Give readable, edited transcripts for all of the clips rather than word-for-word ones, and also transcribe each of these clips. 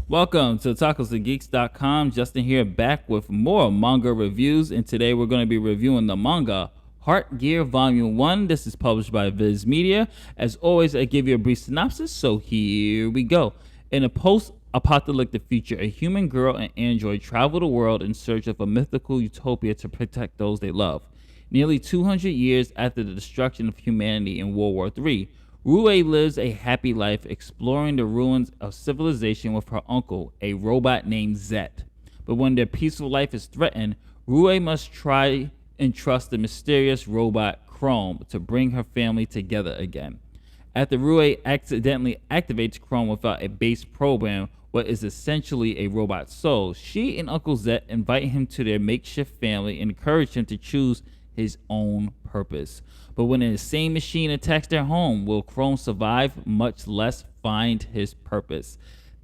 Welcome to otakugeeks.com. Justin here, back with more manga reviews, and today we're going to be reviewing the manga Heart Gear Volume 1. This is published by Viz Media. As always, I give you a brief synopsis, so here we go. In a post-apocalyptic future, a human girl and android travel the world in search of a mythical utopia to protect those they love. Nearly 200 years after the destruction of humanity in World War III, Roue lives a happy life exploring the ruins of civilization with her uncle, a robot named Zett. But when their peaceful life is threatened, Roue must try and trust the mysterious robot Chrome to bring her family together again. After Roue accidentally activates Chrome without a base program, what is essentially a robot soul, she and Uncle Zett invite him to their makeshift family and encourage him to choose his own purpose. But when an insane machine attacks their home, will Chrome survive, much less find his purpose?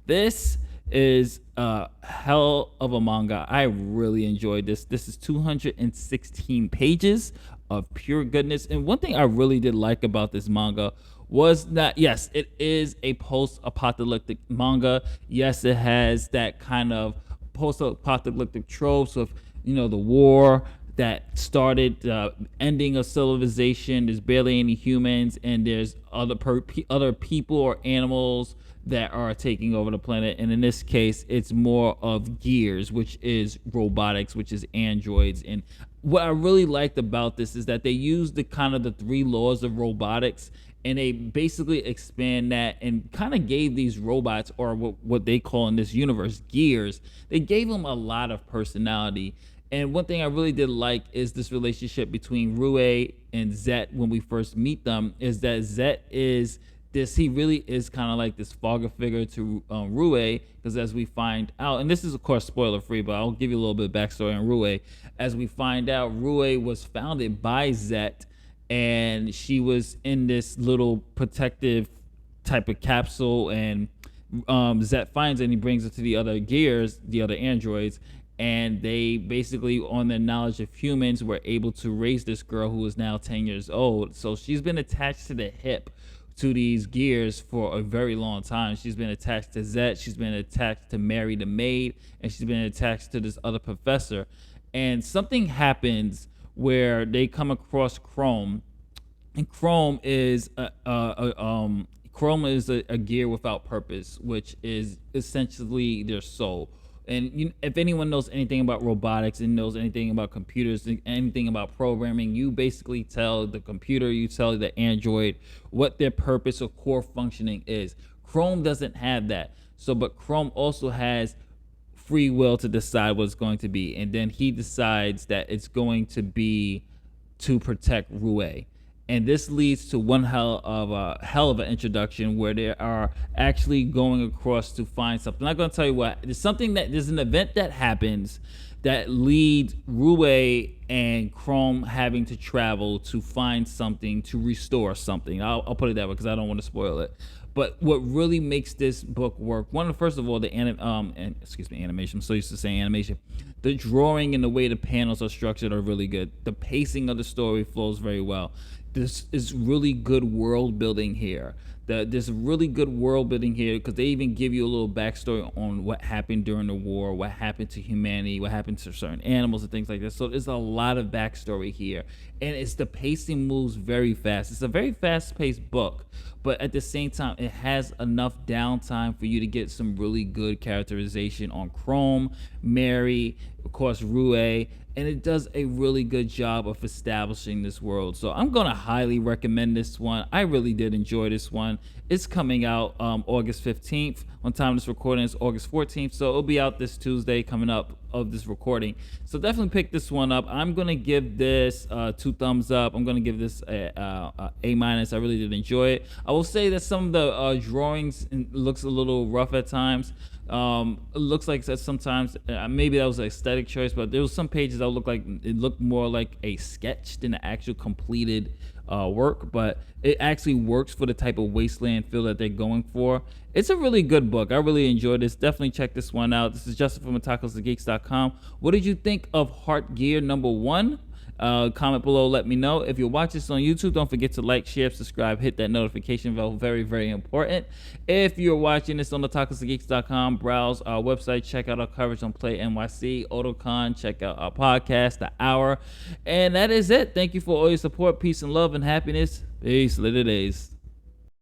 This is a hell of a manga. I really enjoyed this. This is 216 pages of pure goodness. And one thing I really did like about this manga was that, yes, it is a post-apocalyptic manga. Yes, it has that kind of post-apocalyptic tropes of, the war that started ending of civilization. There's barely any humans, and there's other people or animals that are taking over the planet. And in this case, it's more of gears, which is robotics, which is androids. And what I really liked about this is that they used the three laws of robotics, and they basically expand that and kind of gave these robots, or what they call in this universe, gears, they gave them a lot of personality. And one thing I really did like is this relationship between Roue and Zett when we first meet them, is that Zett is he really is kind of like this father figure to Roue, because as we find out, and this is of course spoiler free, but I'll give you a little bit of backstory on Roue. As we find out, Roue was founded by Zett, and she was in this little protective type of capsule, and Zett finds it and he brings it to the other gears, the other androids, and they basically, on their knowledge of humans, were able to raise this girl who is now 10 years old. So she's been attached to the hip to these gears for a very long time. She's been attached to Zett, she's been attached to Mary the maid, and she's been attached to this other professor. And something happens where they come across Chrome, and Chrome is a gear without purpose, which is essentially their soul. And if anyone knows anything about robotics and knows anything about computers, anything about programming, you basically tell the computer, you tell the android what their purpose or core functioning is. Chrome doesn't have that. But Chrome also has free will to decide what it's going to be. And then he decides that it's going to be to protect Roue. And this leads to one hell of an introduction where they are actually going across to find something. I'm not going to tell you what. There's an event that happens that leads Roue and Chrome having to travel to find something, to restore something. I'll put it that way because I don't want to spoil it. But what really makes this book work, first of all, the animation. I'm so used to saying animation. The drawing and the way the panels are structured are really good. The pacing of the story flows very well. This is really good world building here. There's really good world building here because they even give you a little backstory on what happened during the war, what happened to humanity, what happened to certain animals and things like that. So there's a lot of backstory here, and the pacing moves very fast. It's a very fast-paced book, but at the same time, it has enough downtime for you to get some really good characterization on Chrome, Mary, of course, Roue, and it does a really good job of establishing this world. So I'm going to highly recommend this one. I really did enjoy this one. It's coming out August 15th. On time this recording is August 14th, so it'll be out this Tuesday coming up of this recording. So definitely pick this one up. I'm going to give this 2 thumbs up. I'm going to give this a A-. I really did enjoy it. I will say that some of the drawings looks a little rough at times. It looks like that sometimes maybe that was an aesthetic choice, but there was some pages that looked more like a sketch than an actual completed work, but it actually works for the type of wasteland feel that they're going for. It's a really good book. I really enjoyed this. Definitely check this one out. This is Justin from otakugeeks.com. What did you think of Heart Gear number 1? Comment below, let me know. If you're watching this on YouTube, don't forget to like, share, subscribe, hit that notification bell. Very, very important. If you're watching this on the otakugeeks.com, browse our website, check out our coverage on Play NYC, Otocon, check out our podcast, The Hour. And that is it. Thank you for all your support. Peace and love and happiness. Peace. Later days.